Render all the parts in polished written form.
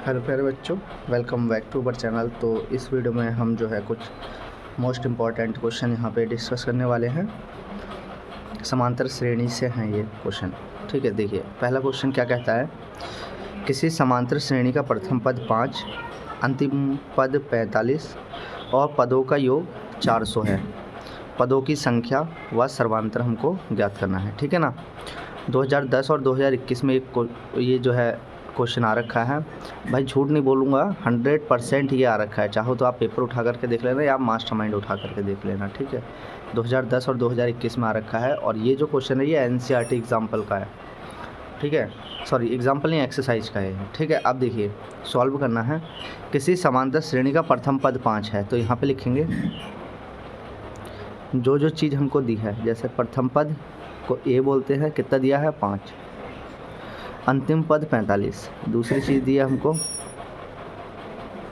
Hello प्यारे बच्चों, welcome back to our channel. तो इस वीडियो में हम जो है कुछ मोस्ट इम्पॉर्टेंट क्वेश्चन यहाँ पे डिस्कस करने वाले हैं। समांतर श्रेणी से हैं ये क्वेश्चन, ठीक है। देखिए पहला क्वेश्चन क्या कहता है, किसी समांतर श्रेणी का प्रथम पद 5, अंतिम पद 45 और पदों का योग 400 है। पदों की संख्या व सर्वांतर हमको ज्ञात करना है, ठीक है ना। 2010 और 2021 में ये जो है क्वेश्चन आ रखा है। भाई झूठ नहीं बोलूँगा, 100% ये आ रखा है। चाहो तो आप पेपर उठा करके देख लेना या आप मास्टरमाइंड उठा करके देख लेना, ठीक है। 2010 और 2021 में आ रखा है। और ये जो क्वेश्चन है ये NCERT एग्जाम्पल का है, ठीक है। सॉरी, एग्जाम्पल नहीं, एक्सरसाइज का है, ठीक है। अब देखिए सॉल्व करना है। किसी समांतर श्रेणी का प्रथम पद 5 है, तो यहाँ पे लिखेंगे जो चीज़ हमको दी है। जैसे प्रथम पद को A बोलते हैं, कितना दिया है 5। अंतिम पद 45, दूसरी चीज़ दी है हमको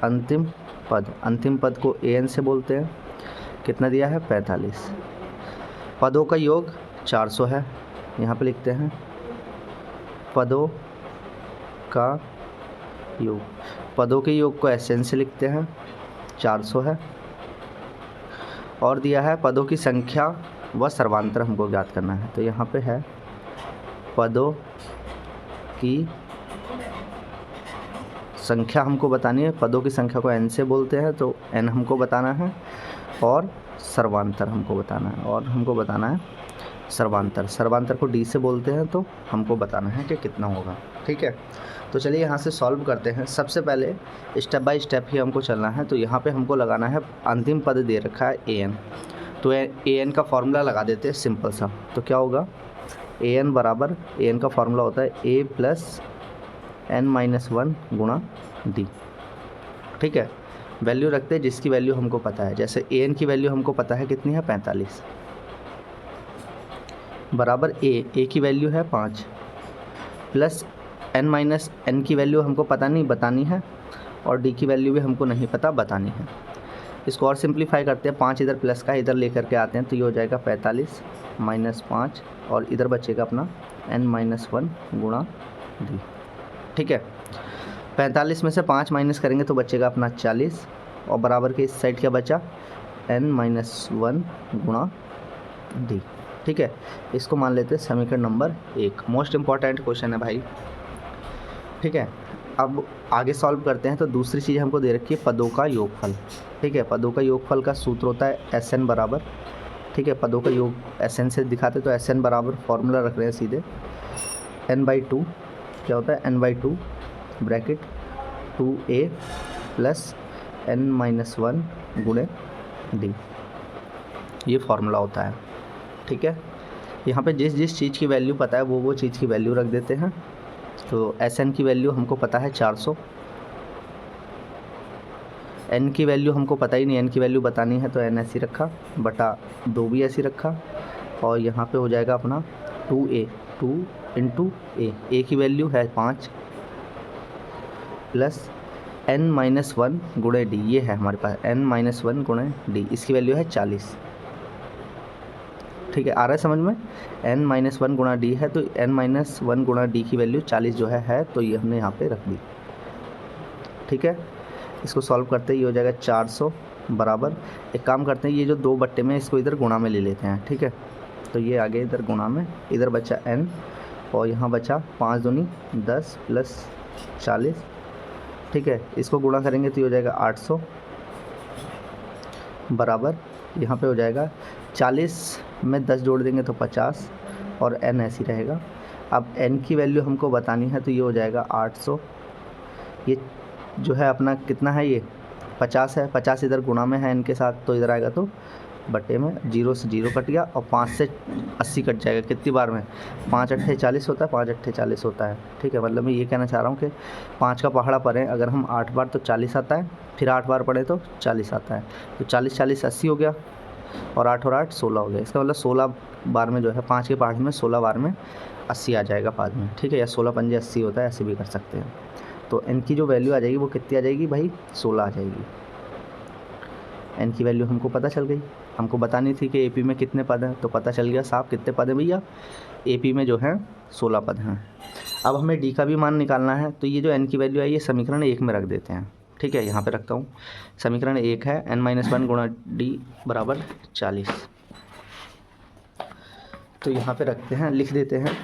अंतिम पद को AN से बोलते हैं, कितना दिया है 45। पदों का योग 400 है, यहाँ पे लिखते हैं पदों का योग। पदों के योग को SN से लिखते हैं, 400 है। और दिया है पदों की संख्या व सर्वांतर हमको ज्ञात करना है। तो यहाँ पे है पदों की संख्या हमको बतानी है। पदों की संख्या को N से बोलते हैं, तो N हमको बताना है। और सर्वांतर हमको बताना है, सर्वांतर को D से बोलते हैं, तो हमको बताना है कि कितना होगा, ठीक है। तो चलिए यहाँ से सॉल्व करते हैं। सबसे पहले स्टेप बाय स्टेप ही हमको चलना है। तो यहाँ पे हमको लगाना है, अंतिम पद दे रखा है AN, तो AN का फॉर्मूला लगा देते हैं सिंपल सा। तो क्या होगा, AN का फॉर्मूला होता है A + N-1 गुणा D, ठीक है। वैल्यू रखते हैं जिसकी वैल्यू हमको पता है। जैसे AN की वैल्यू हमको पता है कितनी है 45, बराबर A की वैल्यू है 5 प्लस N की वैल्यू हमको पता नहीं, बतानी है। और D की वैल्यू भी हमको नहीं पता, बतानी है। इसको और सिंप्लीफाई करते हैं, 5 इधर प्लस का इधर लेकर के आते हैं, तो ये हो जाएगा 45 - 5 और इधर बचेगा अपना N-1 गुणा D, ठीक है। 45 में से 5 माइनस करेंगे तो बचेगा अपना 40 और बराबर के इस साइड क्या बचा N-1 गुणा D, ठीक है। इसको मान लेते हैं समीकरण नंबर 1। मोस्ट इम्पॉर्टेंट क्वेश्चन है भाई, ठीक है। अब आगे सॉल्व करते हैं। तो दूसरी चीज़ हमको दे रखी है पदों का योगफल, ठीक है। पदों का योगफल का सूत्र होता है SN बराबर, ठीक है। पदों का योग SN से दिखाते तो SN बराबर फॉर्मूला रख रहे हैं सीधे N/2। क्या होता है N/2 ब्रैकेट 2A + N-1 गुणे D, ये फार्मूला होता है, ठीक है। यहाँ पे जिस चीज़ की वैल्यू पता है वो चीज़ की वैल्यू रख देते हैं। तो SN की वैल्यू हमको पता है 400, N की वैल्यू हमको पता ही नहीं, N की वैल्यू बतानी है, तो N ऐसी रखा बटा 2 भी ऐसी रखा। और यहाँ पे हो जाएगा अपना 2A, 2 × A की वैल्यू है 5 प्लस N-1 गुणे D, ये है हमारे पास N-1 गुणे D, इसकी वैल्यू है 40, ठीक है। आ रहा है समझ में, N-1 गुणा D है, तो N-1 गुणा D की वैल्यू 40 जो है, तो ये हमने यहाँ पे रख दी, ठीक है। इसको सॉल्व करते ही ये हो जाएगा 400 बराबर, एक काम करते हैं, ये जो 2 बट्टे में इसको इधर गुणा में ले लेते हैं, ठीक है। तो ये आगे इधर गुणा में, इधर बचा N और यहाँ बचा 5 दूनी 10 प्लस 40, ठीक है। इसको गुणा करेंगे तो ये हो जाएगा 800 बराबर, यहाँ पे हो जाएगा 40 में 10 जोड़ देंगे तो 50 और N ऐसी रहेगा। अब N की वैल्यू हमको बतानी है, तो ये हो जाएगा 800। ये जो है अपना कितना है, ये 50 है, 50 इधर गुणा में है N के साथ, तो इधर आएगा तो बटे में 0 से 0 कट गया और 5 से 80 कट जाएगा। कितनी बार में 5 × 40 होता है, 5 × 40 होता है, ठीक है। मतलब मैं ये कहना चाह रहा हूँ कि 5 का पहाड़ा पढ़ें अगर हम 8 बार तो 40 आता है, फिर 8 बार पढ़ें तो 40 आता है। तो 40 40 80 हो गया और 8 और 8 16 हो गया। इसका मतलब 16 बार में जो है 5 के पहाड़ में 16 बार में 80 आ जाएगा बाद में, ठीक है। या 16 × 5 = 80 होता है, ऐसे भी कर सकते हैं। तो N की जो वैल्यू आ जाएगी वो कितनी आ जाएगी भाई, 16 आ जाएगी। N की वैल्यू हमको पता चल गई। हमको बतानी थी कि AP में कितने पद हैं, तो पता चल गया साहब कितने पद हैं भैया, AP में जो है 16 पद हैं। अब हमें डी का भी मान निकालना है, तो ये जो एन की वैल्यू है ये समीकरण 1 में रख देते हैं। ठीक है, यहाँ पे रखता हूँ। समीकरण 1 है n-1 गुणा डी बराबर 40। तो यहाँ पे रखते हैं, लिख देते हैं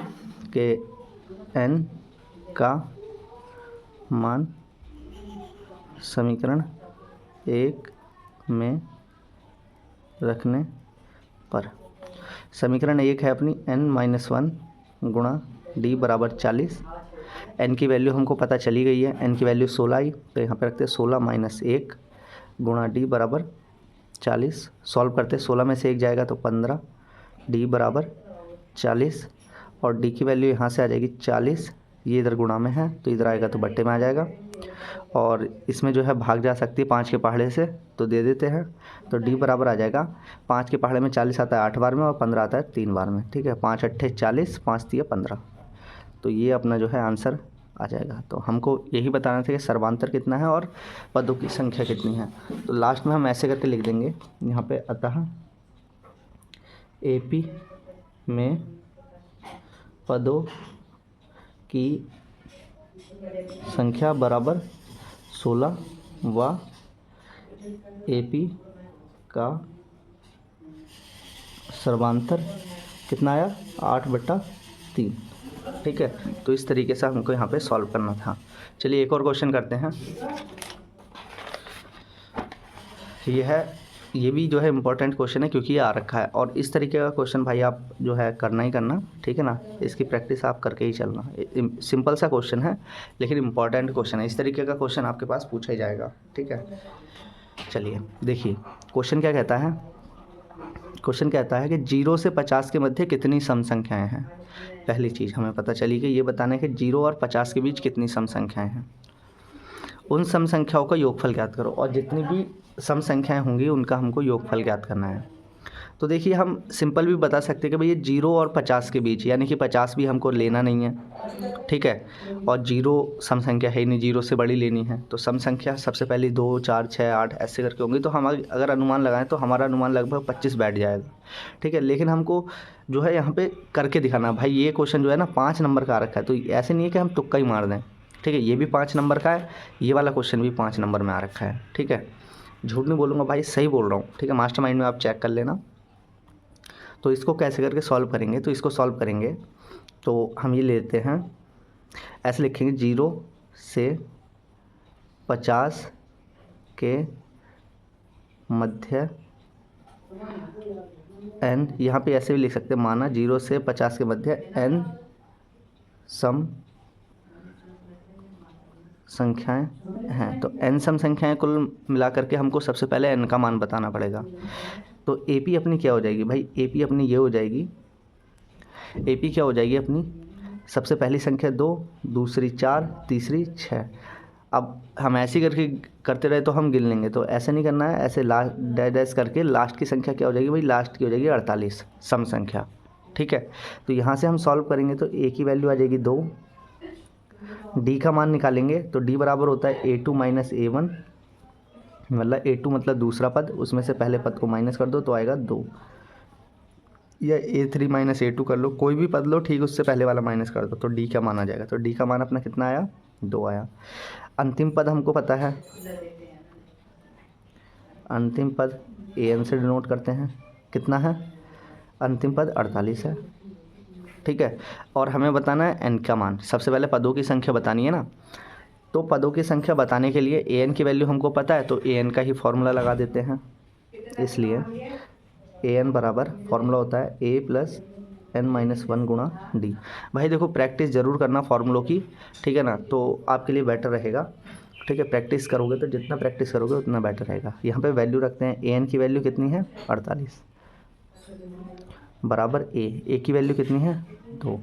कि n का मान समीकरण 1 में रखने पर, समीकरण 1 है अपनी n-1 गुणा डी बराबर 40। n की वैल्यू हमको पता चली गई है, n की वैल्यू 16 आई, तो यहाँ पे रखते हैं 16 - 1 गुणा डी बराबर 40। सॉल्व करते, 16 में से 1 जाएगा तो 15, डी बराबर 40, और डी की वैल्यू यहाँ से आ जाएगी 40, ये इधर गुणा में है तो इधर आएगा तो बट्टे में आ जाएगा, और इसमें जो है भाग जा सकती है 5 के पहाड़े से, तो दे देते हैं। तो डी बराबर आ जाएगा, 5 के पहाड़े में 40 आता है 8 बार में और 15 आता है 3 बार में। ठीक है, 5 अट्ठे 40, 5 तिया 15, तो ये अपना जो है आंसर आ जाएगा। तो हमको यही बताना था कि सर्वांतर कितना है और पदों की संख्या कितनी है। तो लास्ट में हम ऐसे करके लिख देंगे यहाँ पे, अतः एपी में पदों की संख्या बराबर 16 व एपी का सर्वांतर कितना आया 8/3। ठीक है, तो इस तरीके से हमको यहाँ पे सॉल्व करना था। चलिए एक और क्वेश्चन करते हैं। ये भी जो है इम्पोर्टेंट क्वेश्चन है क्योंकि ये आ रखा है, और इस तरीके का क्वेश्चन भाई आप जो है करना ही करना। ठीक है ना, इसकी प्रैक्टिस आप करके ही चलना। सिंपल सा क्वेश्चन है लेकिन इम्पोर्टेंट क्वेश्चन है, इस तरीके का क्वेश्चन आपके पास पूछा ही जाएगा। ठीक है, चलिए देखिए क्वेश्चन क्या कहता है। क्वेश्चन कहता है कि 0 से 50 के मध्य कितनी सम संख्याएँ हैं। पहली चीज़ हमें पता चली कि ये बताने कि 0 और 50 के बीच कितनी सम संख्याएँ हैं। उन सम संख्याओं का योगफल ज्ञात करो, और जितनी भी सम संख्याएँ होंगी उनका हमको योगफल ज्ञात करना है। तो देखिए हम सिंपल भी बता सकते हैं कि भाई ये 0 और 50 के बीच, यानी कि 50 भी हमको लेना नहीं है। ठीक है, और 0 सम संख्या है ही नहीं, 0 से बड़ी लेनी है। तो सम संख्या सबसे पहले 2, 4, 6, 8 ऐसे करके होंगी। तो हम अगर अनुमान लगाएं तो हमारा अनुमान लगभग 25 बैठ जाएगा। ठीक है, लेकिन हमको जो है यहाँ पे करके दिखाना। भाई ये क्वेश्चन जो है ना 5 नंबर का आ रखा है, तो ऐसे नहीं है कि हम तुक्का ही मार दें। ठीक है, ये भी 5 नंबर का है, ये वाला क्वेश्चन भी 5 नंबर में आ रखा है। ठीक है, झूठ नहीं बोलूँगा भाई, सही बोल रहा हूँ। ठीक है, मास्टरमाइंड में आप चेक कर लेना। तो इसको कैसे करके सॉल्व करेंगे, तो इसको सॉल्व करेंगे तो हम ये लेते हैं, ऐसे लिखेंगे 0 से 50 के मध्य n, यहाँ पे ऐसे भी लिख सकते हैं, माना 0 से 50 के मध्य n सम संख्याएं हैं। तो n सम संख्याएं कुल मिला करके हमको सबसे पहले n का मान बताना पड़ेगा। तो AP अपनी क्या हो जाएगी भाई, AP अपनी ये हो जाएगी, AP क्या हो जाएगी अपनी, सबसे पहली संख्या 2, दूसरी 4, तीसरी 6। अब हम ऐसे करके करते रहे तो हम गिन लेंगे, तो ऐसे नहीं करना है, ऐसे लास्ट डैश डैश करके लास्ट की संख्या क्या हो जाएगी भाई, लास्ट की हो जाएगी 48 सम संख्या। ठीक है, तो यहाँ से हम सॉल्व करेंगे तो A की वैल्यू आ जाएगी 2, D का मान निकालेंगे तो D बराबर होता है A2 - A1, मतलब A2 मतलब दूसरा पद, उसमें से पहले पद को माइनस कर दो तो आएगा 2, या A3 - A2 कर लो, कोई भी पद लो ठीक, उससे पहले वाला माइनस कर दो तो D का मान आ जाएगा। तो D का मान अपना कितना आया, 2 आया। अंतिम पद हमको पता है, अंतिम पद AN से डिनोट करते हैं, कितना है अंतिम पद 48 है। ठीक है, और हमें बताना है n का मान, सबसे पहले पदों की संख्या बतानी है ना। तो पदों की संख्या बताने के लिए an की वैल्यू हमको पता है, तो an का ही फॉर्मूला लगा देते हैं। इसलिए an बराबर फॉर्मूला होता है a + n-1 गुणा d। भाई देखो प्रैक्टिस ज़रूर करना फॉर्मूलों की, ठीक है ना, तो आपके लिए बेटर रहेगा। ठीक है, प्रैक्टिस करोगे तो जितना प्रैक्टिस करोगे उतना बेटर रहेगा। यहाँ पे वैल्यू रखते हैं, an की वैल्यू कितनी है 48 बराबर a की वैल्यू कितनी है 2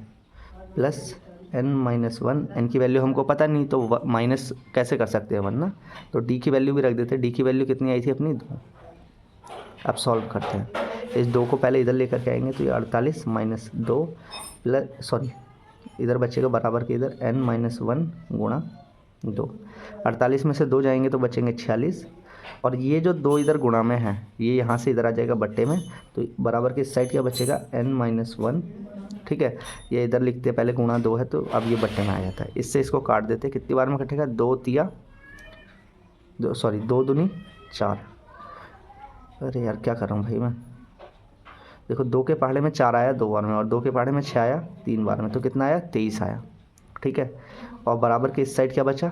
प्लस n-1, n की वैल्यू हमको पता नहीं तो माइनस कैसे कर सकते हैं 1 ना, तो d की वैल्यू भी रख देते हैं। d की वैल्यू कितनी आई थी अपनी 2। अब सॉल्व करते हैं, इस 2 को पहले इधर लेकर के आएंगे तो ये 48 - 2 प्लस इधर बचेगा बराबर के इधर n-1 गुणा 2। 48 में से 2 जाएंगे तो बचेंगे 46, और ये जो 2 इधर गुणा में है ये यहाँ से इधर आ जाएगा बट्टे में, तो बराबर के इस साइड क्या बचेगा n-1 ठीक है, ये इधर लिखते हैं पहले गुणा 2 है तो अब ये बट्टे में आ जाता है। इससे इसको काट देते, कितनी बार में कटेगा, 2 दूनी 4। अरे यार क्या कर रहा हूँ भाई मैं, देखो 2 के पहाड़े में 4 आया 2 बार में, और 2 के पहाड़े में 6 आया 3 बार में, तो कितना आया 23 आया। ठीक है, और बराबर के इस साइड क्या बचा,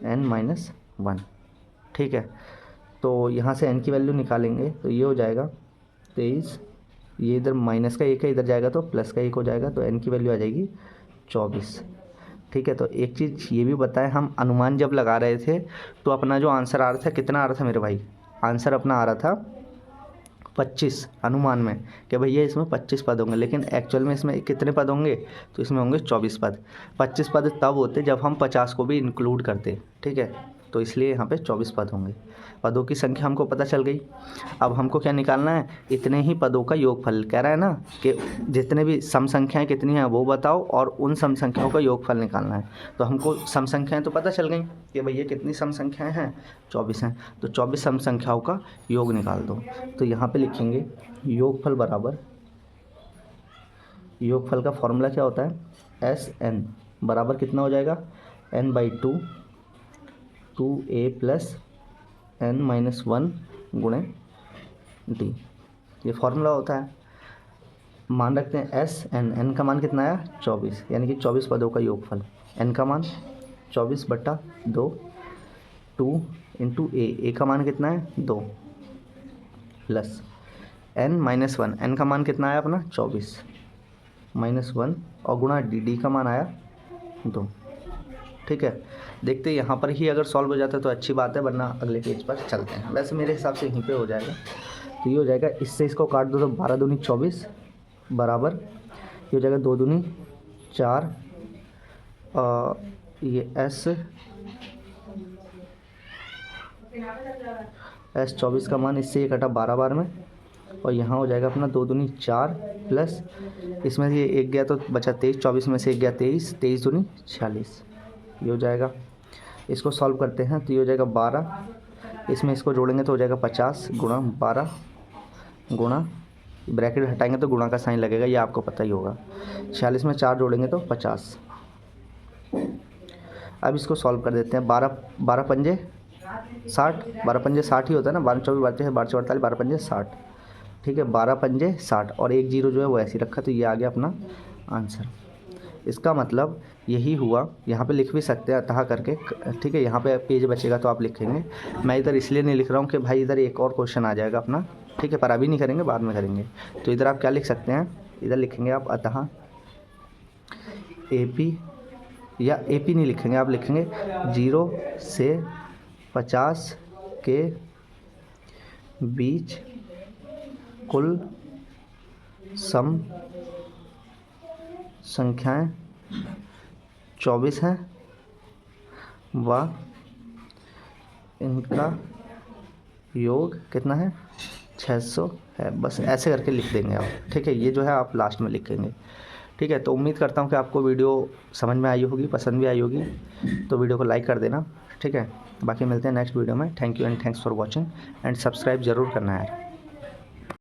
n-1। ठीक है, तो यहाँ से n की वैल्यू निकालेंगे तो ये हो जाएगा 23, ये इधर माइनस का 1 है, इधर जाएगा तो प्लस का 1 हो जाएगा, तो n की वैल्यू आ जाएगी 24। ठीक है, तो एक चीज़ ये भी बताएं, हम अनुमान जब लगा रहे थे तो अपना जो आंसर आ रहा था, कितना आ रहा था मेरे भाई, आंसर अपना आ रहा था 25 अनुमान में, कि भैया इसमें 25 पद होंगे, लेकिन एक्चुअल में इसमें कितने पद होंगे, तो इसमें होंगे 24 पद। 25 पद तब होते जब हम 50 को भी इंक्लूड करते। ठीक है, तो इसलिए यहाँ पे 24 पद होंगे। पदों की संख्या हमको पता चल गई। अब हमको क्या निकालना है, इतने ही पदों का योगफल। कह रहा है ना कि जितने भी सम संख्याएँ कितनी हैं वो बताओ, और उन सम संख्याओं का योगफल निकालना है। तो हमको सम संख्याएँ तो पता चल गई कि भैया कितनी सम संख्याएँ हैं, 24 हैं, तो 24 सम संख्याओं का योग निकाल दो। तो यहाँ पे लिखेंगे योगफल बराबर, योगफल का फॉर्मूला क्या होता है, SN बराबर कितना हो जाएगा, n/2 2a + n-1 गुणे d, ये फॉर्मूला होता है। मान रखते हैं SN का मान कितना आया 24, यानी कि 24 पदों का योगफल। n का मान 24/2, 2 × a का मान कितना है 2, प्लस n-1, n का मान कितना आया अपना 24 -1, और गुणा d का मान आया 2। ठीक है, देखते हैं यहाँ पर ही अगर सॉल्व हो जाता है तो अच्छी बात है, वरना अगले पेज पर चलते हैं। वैसे मेरे हिसाब से यहीं पे हो जाएगा। तो ये हो जाएगा, इससे इसको काट दो तो 12 दूनी 24 बराबर, ये हो जाएगा 2 दूनी 4, ये S 24 का मान इससे ये कटा 12 बार में, और यहाँ हो जाएगा अपना 2 दूनी 4 प्लस इसमें ये 1 गया तो बचा 23, 24 में से 1 गया 23, 23 दूनी 46, ये हो जाएगा। इसको सॉल्व करते हैं तो ये हो जाएगा 12, इसमें इसको जोड़ेंगे तो हो जाएगा 50 गुणा 12 गुणा, ब्रैकेट हटाएंगे तो गुणा का साइन लगेगा, ये आपको पता ही होगा। 46 में 4 जोड़ेंगे तो 50। अब इसको सॉल्व कर देते हैं। 12 पंजे 60, 12 पंजे 60 ही होता है ना, 12 24 12 48 12 पंजे 60। ठीक है, 12 पंजे 60, और 1 0 जो है वो ऐसे ही रखा, तो ये आ गया अपना आंसर। इसका मतलब यही हुआ, यहाँ पे लिख भी सकते हैं अतः करके। ठीक है, यहाँ पे पेज बचेगा तो आप लिखेंगे, मैं इधर इसलिए नहीं लिख रहा हूँ कि भाई इधर एक और क्वेश्चन आ जाएगा अपना। ठीक है, पर अभी नहीं करेंगे, बाद में करेंगे। तो इधर आप क्या लिख सकते हैं, इधर लिखेंगे आप अतः AP, या AP नहीं लिखेंगे, आप लिखेंगे 0 से 50 के बीच कुल सम संख्याएं 24 हैं व इनका योग कितना है 600 है। बस ऐसे करके लिख देंगे आप। ठीक है, ये जो है आप लास्ट में लिखेंगे। ठीक है, तो उम्मीद करता हूँ कि आपको वीडियो समझ में आई होगी, पसंद भी आई होगी, तो वीडियो को लाइक कर देना। ठीक है, बाकी मिलते हैं नेक्स्ट वीडियो में। Thank you and thanks for watching, and subscribe ज़रूर करना है यार।